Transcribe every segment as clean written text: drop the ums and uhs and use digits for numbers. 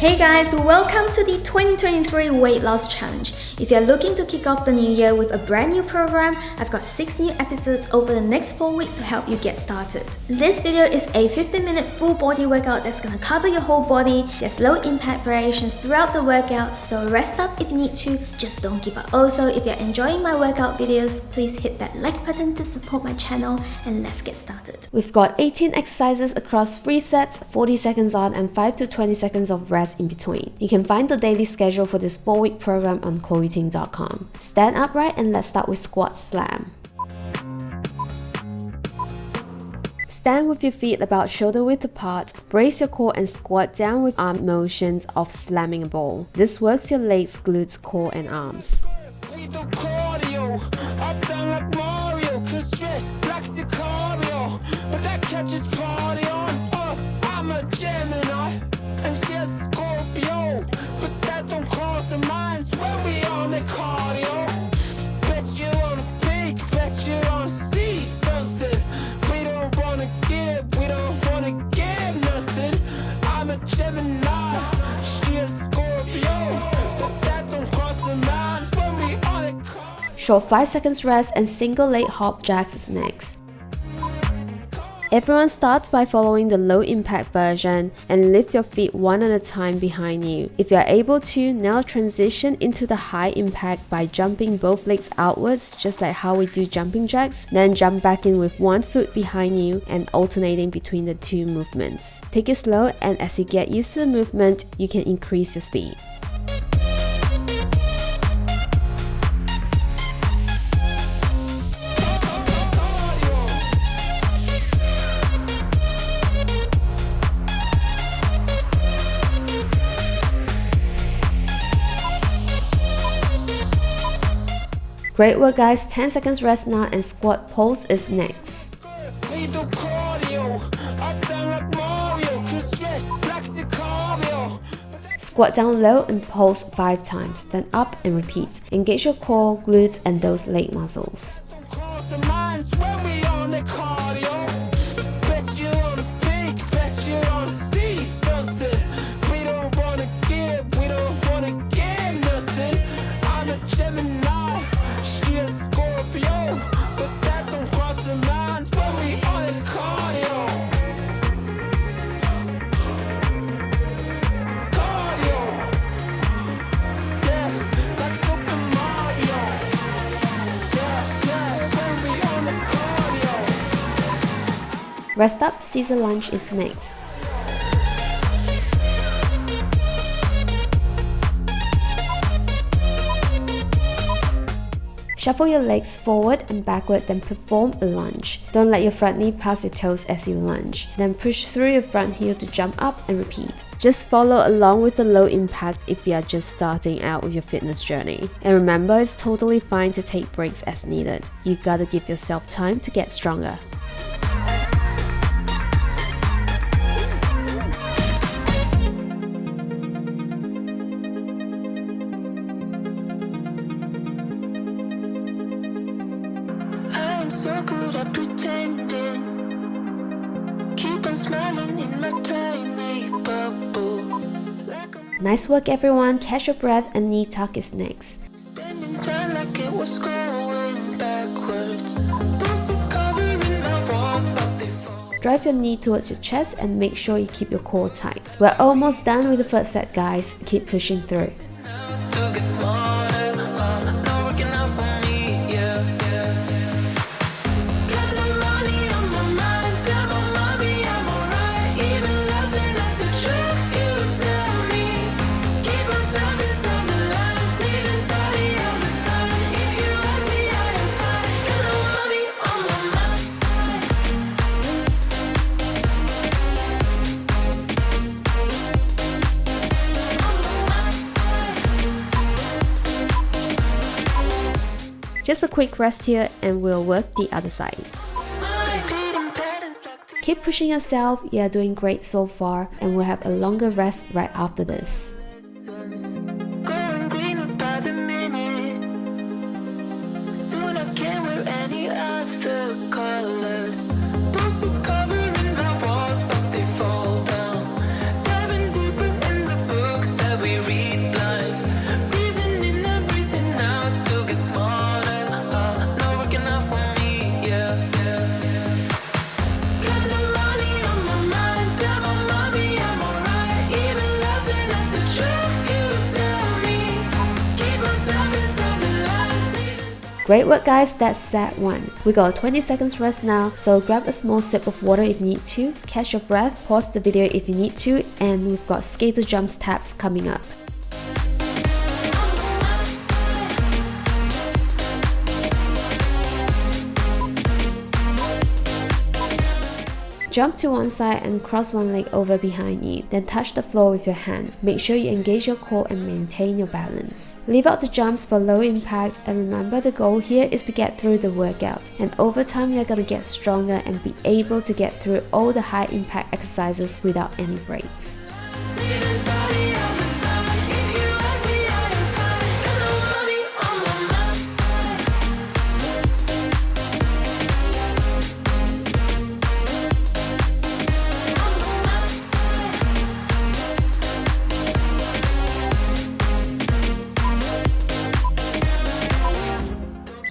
Hey guys, welcome to the 2023 Weight Loss Challenge. If you're looking to kick off the new year with a brand new program, I've got 6 new episodes over the next 4 weeks to help you get started. This video is a 15-minute full body workout that's gonna cover your whole body. There's low impact variations throughout the workout, so rest up if you need to, just don't give up. Also, if you're enjoying my workout videos, please hit that like button to support my channel and let's get started. We've got 18 exercises across 3 sets, 40 seconds on and 5 to 20 seconds of rest in between. You can find the daily schedule for this 4-week program on chloeting.com. Stand upright and let's start with squat slam. Stand with your feet about shoulder width apart, brace your core and squat down with arm motions of slamming a ball. This works your legs, glutes, core and arms. Short 5 seconds rest and single leg hop jacks is next. Everyone starts by following the low impact version and lift your feet one at a time behind you. If you are able to, now transition into the high impact by jumping both legs outwards just like how we do jumping jacks, then jump back in with one foot behind you and alternating between the two movements. Take it slow and as you get used to the movement, you can increase your speed. Great work guys, 10 seconds rest now and squat pose is next. Squat down low and pose 5 times, then up and repeat. Engage your core, glutes and those leg muscles. Rest up, Caesar lunge is next. Shuffle your legs forward and backward, then perform a lunge. Don't let your front knee pass your toes as you lunge. Then push through your front heel to jump up and repeat. Just follow along with the low impact if you are just starting out with your fitness journey. And remember, it's totally fine to take breaks as needed. You gotta give yourself time to get stronger. So good at pretending, keep on smiling in my tiny bubble. Nice work everyone, catch your breath and knee tuck is next. Spending time like it was going backwards. Bruises covering my walls, but they fall. Drive your knee towards your chest and make sure you keep your core tight. We're almost done with the first set guys, keep pushing through. Just a quick rest here and we'll work the other side. Keep pushing yourself, you are doing great so far and we'll have a longer rest right after this. Going greener by the minute. Soon I can't wear any other colors. Bruises covering my walls, but they fall down. Diving deeper in the books. Great work guys, that's set 1. We got a 20 seconds rest now, so grab a small sip of water if you need to, catch your breath, pause the video if you need to, and we've got skater jumps taps coming up. Jump to one side and cross one leg over behind you, then touch the floor with your hand. Make sure you engage your core and maintain your balance. Leave out the jumps for low impact, and remember the goal here is to get through the workout, and over time you're gonna get stronger and be able to get through all the high impact exercises without any breaks.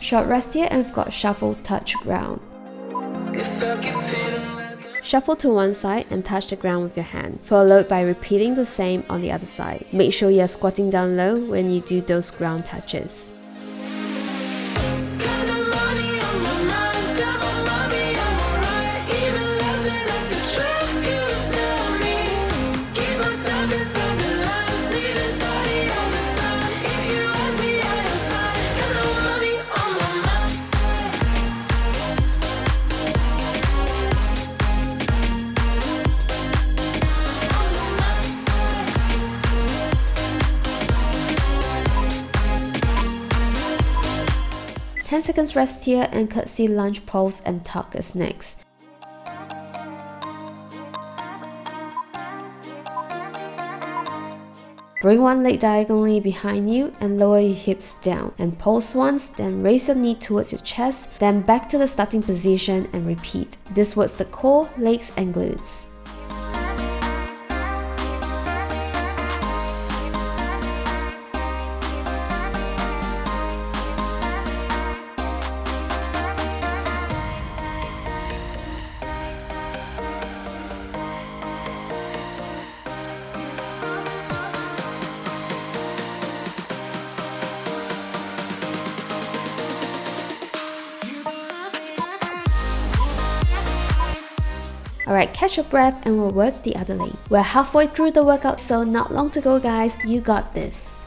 Short rest here, and we've got shuffle, touch ground. Shuffle to one side and touch the ground with your hand, followed by repeating the same on the other side. Make sure you are squatting down low when you do those ground touches. Ten seconds rest here, and curtsy, lunge, pulse, and tuck is next. Bring one leg diagonally behind you and lower your hips down, and pulse once, then raise your knee towards your chest, then back to the starting position and repeat. This works the core, legs, and glutes. Alright, catch your breath and we'll work the other leg. We're halfway through the workout, so not long to go guys, you got this.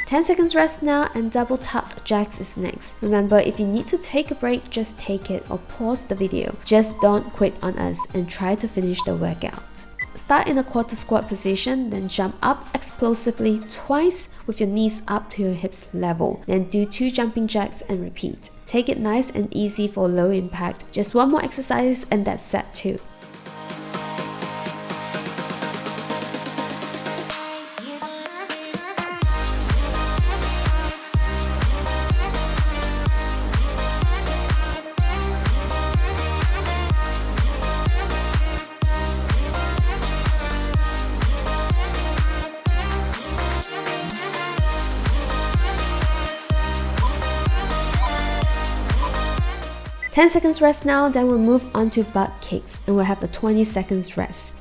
Ten seconds rest now, and double tap jacks is next. Remember, if you need to take a break, just take it or pause the video. Just don't quit on us and try to finish the workout. Start in a quarter squat position, then jump up explosively twice with your knees up to your hips level. Then do 2 jumping jacks and repeat. Take it nice and easy for low impact. Just one more exercise and that's set 2. Ten seconds rest now, then we'll move on to butt kicks and we'll have a 20 seconds rest.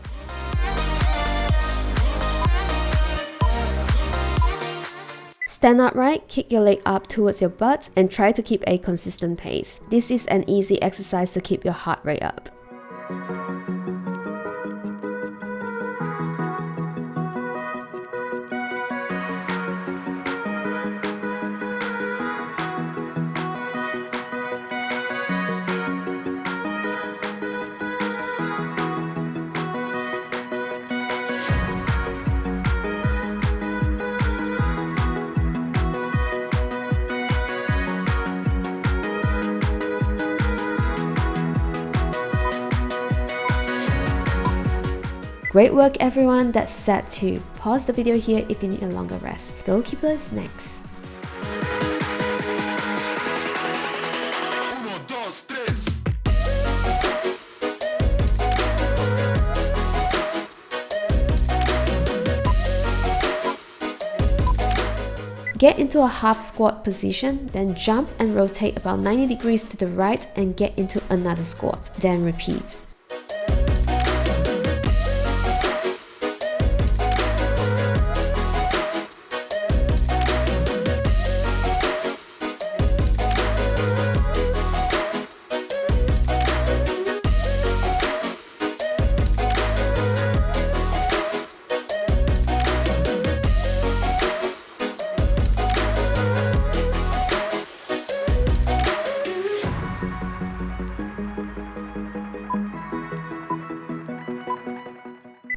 Stand upright, kick your leg up towards your butt and try to keep a consistent pace. This is an easy exercise to keep your heart rate up. Great work everyone, that's set 2. Pause the video here if you need a longer rest. Goalkeeper is next. Uno, dos, tres. Get into a half squat position, then jump and rotate about 90 degrees to the right and get into another squat, then repeat.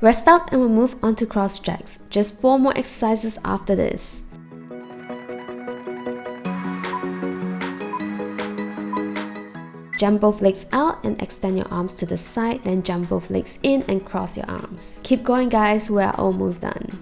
Rest up and we'll move on to cross jacks. Just 4 more exercises after this. Jump both legs out and extend your arms to the side, then jump both legs in and cross your arms. Keep going guys, we're almost done.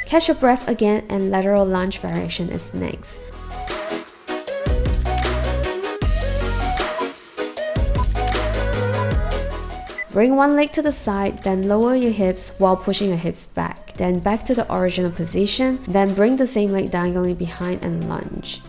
Catch your breath again and lateral lunge variation is next. Bring one leg to the side, then lower your hips while pushing your hips back. Then back to the original position, then bring the same leg diagonally behind and lunge.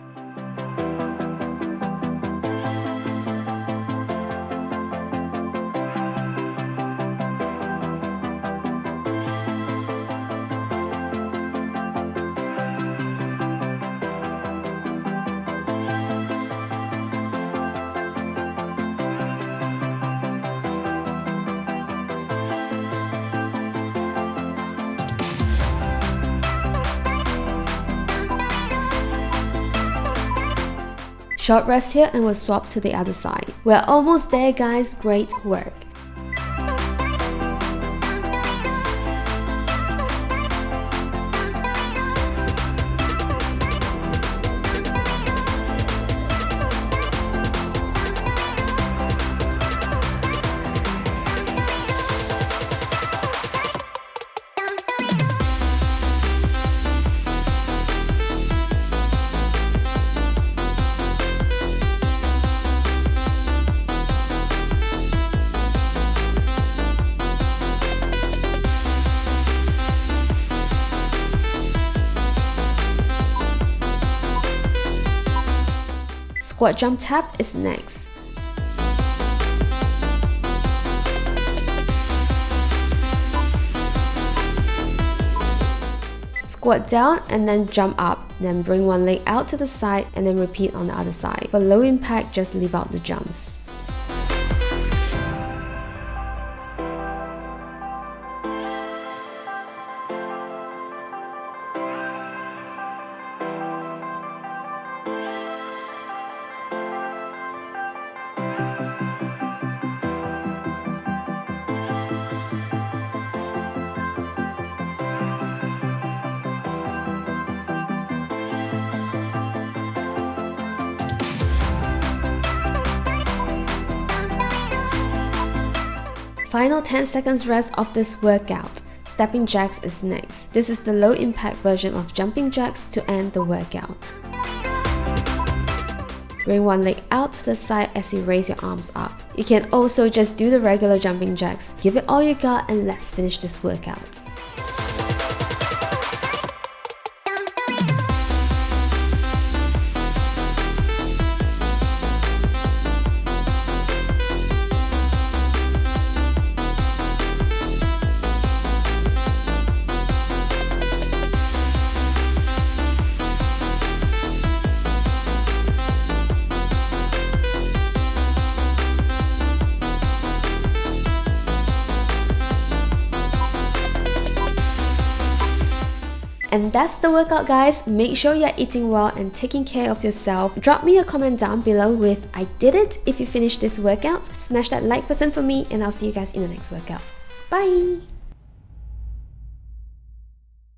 Short rest here and we'll swap to the other side. We're almost there guys, great work. Squat jump tap is next. Squat down and then jump up, then bring one leg out to the side and then repeat on the other side. For low impact, just leave out the jumps. Final 10 seconds rest of this workout. Stepping jacks is next. This is the low impact version of jumping jacks to end the workout. Bring one leg out to the side as you raise your arms up. You can also just do the regular jumping jacks. Give it all you got and let's finish this workout. And that's the workout, guys. Make sure you're eating well and taking care of yourself. Drop me a comment down below with I did it if you finished this workout. Smash that like button for me, and I'll see you guys in the next workout. Bye!